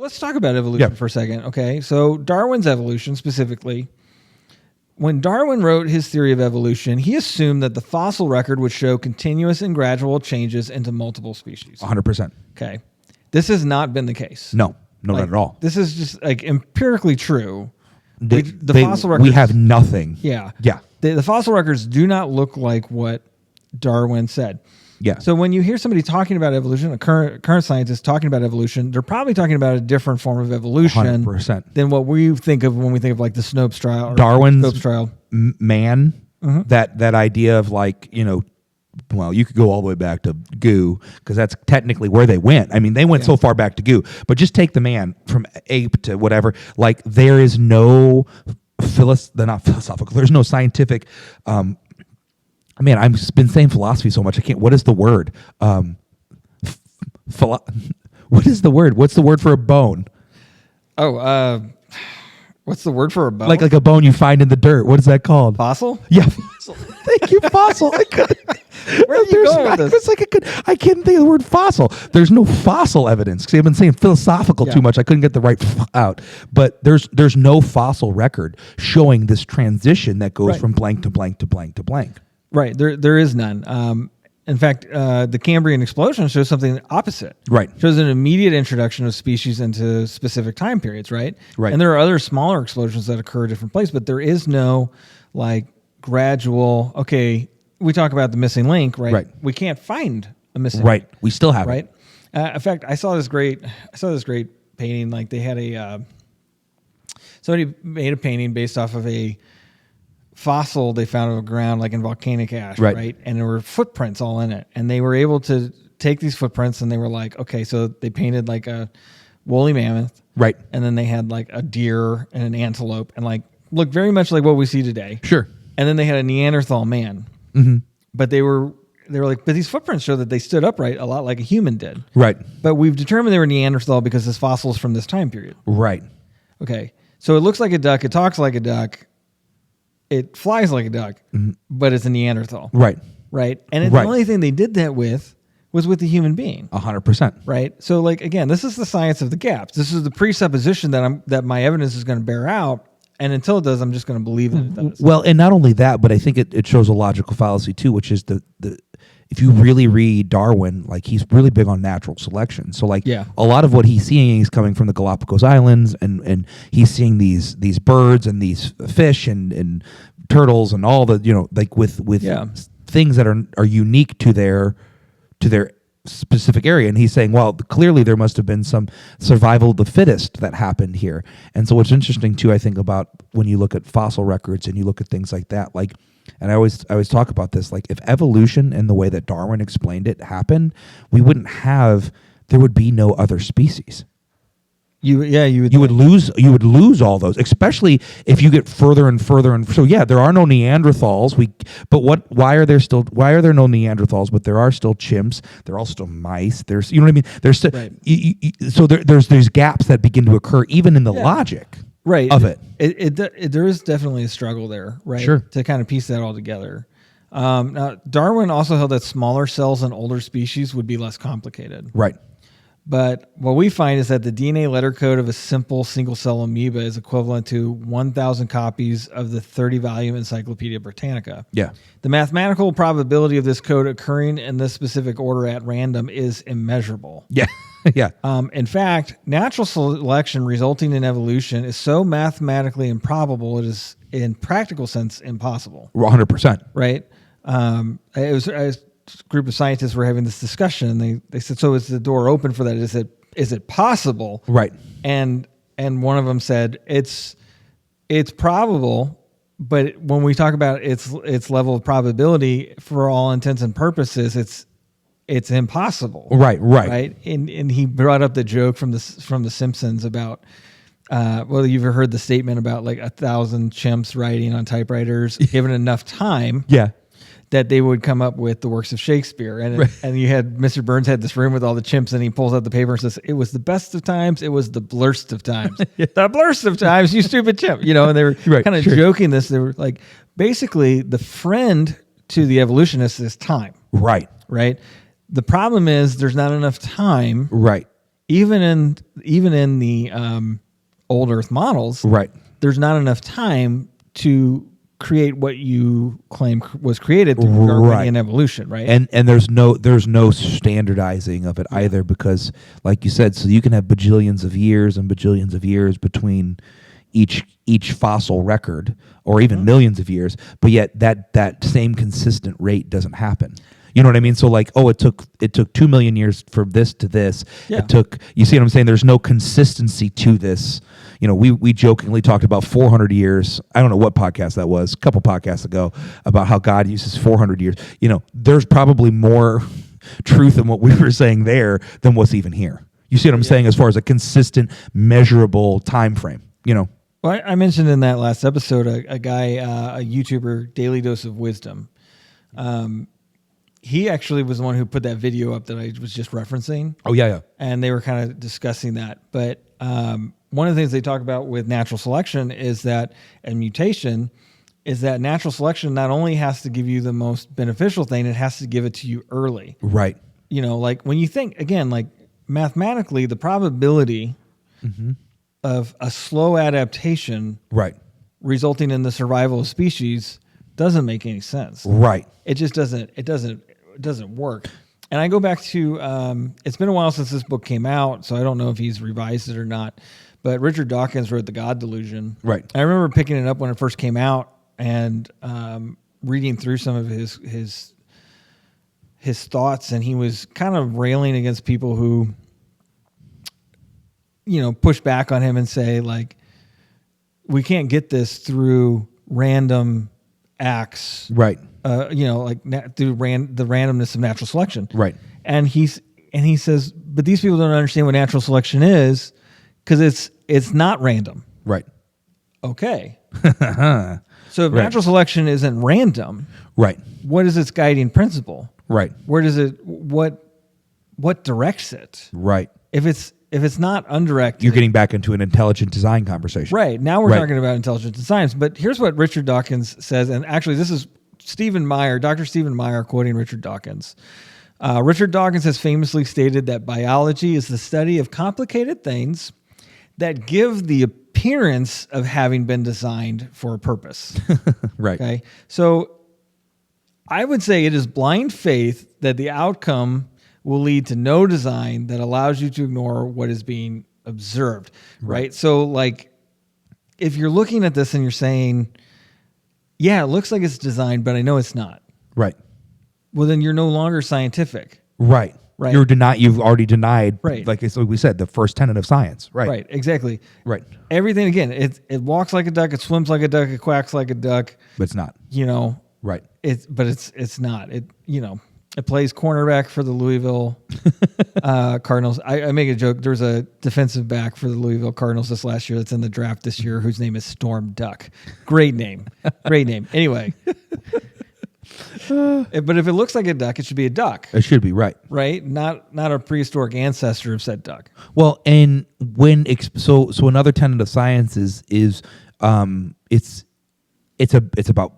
Let's talk about evolution for a second. Okay. So Darwin's evolution specifically, when Darwin wrote his theory of evolution, he assumed that the fossil record would show continuous and gradual changes into multiple species. 100%. Okay. This has not been the case. No, not at all. This is just like empirically true. The fossil records, we have nothing. Yeah. Yeah. The fossil records do not look like what Darwin said. Yeah. So when you hear somebody talking about evolution, a current scientist talking about evolution, they're probably talking about a different form of evolution 100%. than what we think of when we think of like the Snopes trial. Or Darwin's Snopes trial. Man, that idea of like, well, you could go all the way back to goo because that's technically where they went. I mean, they went so far back to goo, but just take the man from ape to whatever. Like there is no they're not philosophical. There's no scientific. Man, I've been saying philosophy so much I can't. What is the word? What is the word? What's the word for a bone? What's the word for a bone? Like a bone you find in the dirt. What is that called? Fossil? Yeah, fossil. Thank you, fossil. I couldn't. Where are you going with this? It's like I couldn't think of the word fossil. There's no fossil evidence because I've been saying philosophical too much. I couldn't get the right out. But there's no fossil record showing this transition that goes from blank to blank to blank to blank. Right. There is none. In fact, the Cambrian explosion shows something opposite. Right. Shows an immediate introduction of species into specific time periods, right? Right. And there are other smaller explosions that occur at different places, but there is no like gradual, okay, we talk about the missing link, right? Right. We can't find a missing link. link. We still have it. Right. In fact, I saw this great painting. Like they had somebody made a painting based off of a fossil they found on the ground, like in volcanic ash, right? And there were footprints all in it. And they were able to take these footprints and they were like, okay, so they painted like a woolly mammoth. Right. And then they had like a deer and an antelope and like looked very much like what we see today. Sure. And then they had a Neanderthal man. Mm-hmm. But they were like, but these footprints show that they stood upright a lot like a human did. Right. But we've determined they were Neanderthal because this fossil is from this time period. Right. Okay. So it looks like a duck. It talks like a duck. It flies like a duck, but it's a Neanderthal. Right. Right. And the only thing they did that with was with the human being. 100%. Right. So like, again, this is the science of the gaps. This is the presupposition that my evidence is going to bear out. And until it does, I'm just going to believe that it does. Well, and not only that, but I think it shows a logical fallacy too, which is the if you really read Darwin, like he's really big on natural selection. So like a lot of what he's seeing is coming from the Galapagos Islands, and he's seeing these birds and these fish and turtles and all the like with things that are unique to their specific area. And he's saying, well, clearly there must have been some survival of the fittest that happened here. And so what's interesting too, I think, about when you look at fossil records and you look at things like that, like, and I always talk about this, like if evolution in the way that Darwin explained it happened, there would be no other species. You would lose all those, especially if you get further and further. And so there are no Neanderthals. Why are there no Neanderthals? But there are still chimps. There are still mice. There's, you know what I mean? There's still, so there's these gaps that begin to occur even in the logic of it. There is definitely a struggle there, right? Sure. To kind of piece that all together. Now, Darwin also held that smaller cells in older species would be less complicated. Right. But what we find is that the DNA letter code of a simple single-cell amoeba is equivalent to 1,000 copies of the 30-volume Encyclopedia Britannica. Yeah. The mathematical probability of this code occurring in this specific order at random is immeasurable. Yeah. Yeah. In fact, natural selection resulting in evolution is so mathematically improbable it is, in practical sense, impossible. 100%. Right? A group of scientists were having this discussion, and they said, so is the door open for that? Is it possible? Right. And one of them said, it's probable, but when we talk about its level of probability, for all intents and purposes, it's impossible. Right. And he brought up the joke from the Simpsons about you've heard the statement about like 1,000 chimps writing on typewriters given enough time. Yeah. That they would come up with the works of Shakespeare. And you had Mr. Burns had this room with all the chimps, and he pulls out the paper and says, it was the best of times, it was the blurst of times. The blurst of times, you stupid chimp. And they were kind of joking this. They were like, basically, the friend to the evolutionists is time. Right. The problem is there's not enough time even in the old Earth models, right, there's not enough time to create what you claim was created through Darwinian evolution, right? And there's no standardizing of it either, because like you said, so you can have bajillions of years and bajillions of years between each fossil record, or even millions of years, but yet that same consistent rate doesn't happen. You know what I mean? So like, it took 2 million years from this to this. Yeah. You see what I'm saying? There's no consistency to this. You know, we jokingly talked about 400 years. I don't know what podcast that was, a couple podcasts ago, about how God uses 400 years. You know, there's probably more truth in what we were saying there than what's even here. You see what I'm saying as far as a consistent, measurable time frame, you know? Well, I mentioned in that last episode a guy, a YouTuber, Daily Dose of Wisdom. He actually was the one who put that video up that I was just referencing. Oh, yeah. And they were kind of discussing that. But one of the things they talk about with natural selection and mutation is that natural selection not only has to give you the most beneficial thing, it has to give it to you early. Right. You know, like when you think, again, like mathematically, the probability of a slow adaptation resulting in the survival of species doesn't make any sense. Right. It just doesn't work. And I go back to, it's been a while since this book came out, so I don't know if he's revised it or not, but Richard Dawkins wrote The God Delusion. Right. I remember picking it up when it first came out and reading through some of his thoughts, and he was kind of railing against people who, you know, push back on him and say, like, we can't get this through random acts. Right. You know, like through the randomness of natural selection. Right. And he says, but these people don't understand what natural selection is because it's not random. Right. Okay. So if natural selection isn't random, right, what is its guiding principle? Right. Where does it what directs it? Right. If it's not undirected, you're getting back into an intelligent design conversation. Right. Now we're talking about intelligent design. But here's what Richard Dawkins says, and actually this is Dr. Stephen Meyer quoting Richard Dawkins. Richard Dawkins has famously stated that biology is the study of complicated things that give the appearance of having been designed for a purpose. Right. Okay. So I would say it is blind faith that the outcome will lead to no design that allows you to ignore what is being observed. Right. So like, if you're looking at this and you're saying, yeah, it looks like it's designed, but I know it's not. Right. Well, then you're no longer scientific. Right. Right. You've already denied, right, like we said, the first tenet of science. Right. Right. Exactly. Right. Everything, again, it walks like a duck, it swims like a duck, it quacks like a duck. But it's not. You know. Right. It's not. It plays cornerback for the Louisville Cardinals. I make a joke. There's a defensive back for the Louisville Cardinals this last year that's in the draft this year whose name is Storm Duck. Great name. Great name. Anyway. But if it looks like a duck, it should be a duck. It should be, right. Right? Not a prehistoric ancestor of said duck. Well, and so another tenet of science is it's about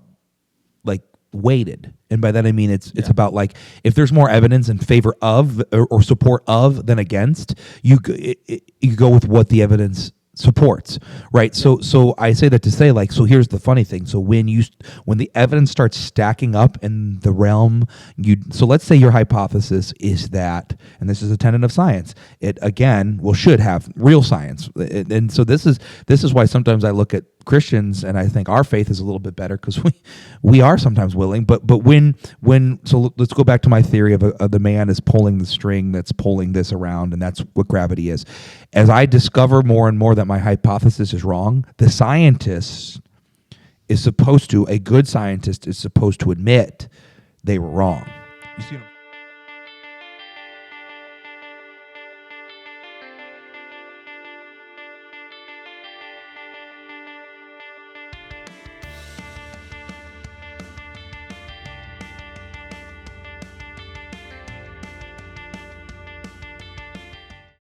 like weighted. And by that I mean it's about like if there's more evidence in favor of or support of than against, you go with what the evidence supports, right? So I say that to say, like, so here's the funny thing. So when the evidence starts stacking up in the realm, so let's say your hypothesis is that, and this is a tenet of science, it again should have real science, and so this is why sometimes I look at Christians and I think our faith is a little bit better because we are sometimes willing, but when so let's go back to my theory of the man is pulling the string that's pulling this around, and that's what gravity is. As I discover more and more that my hypothesis is wrong, the scientist a good scientist is supposed to admit they were wrong. You see what I'm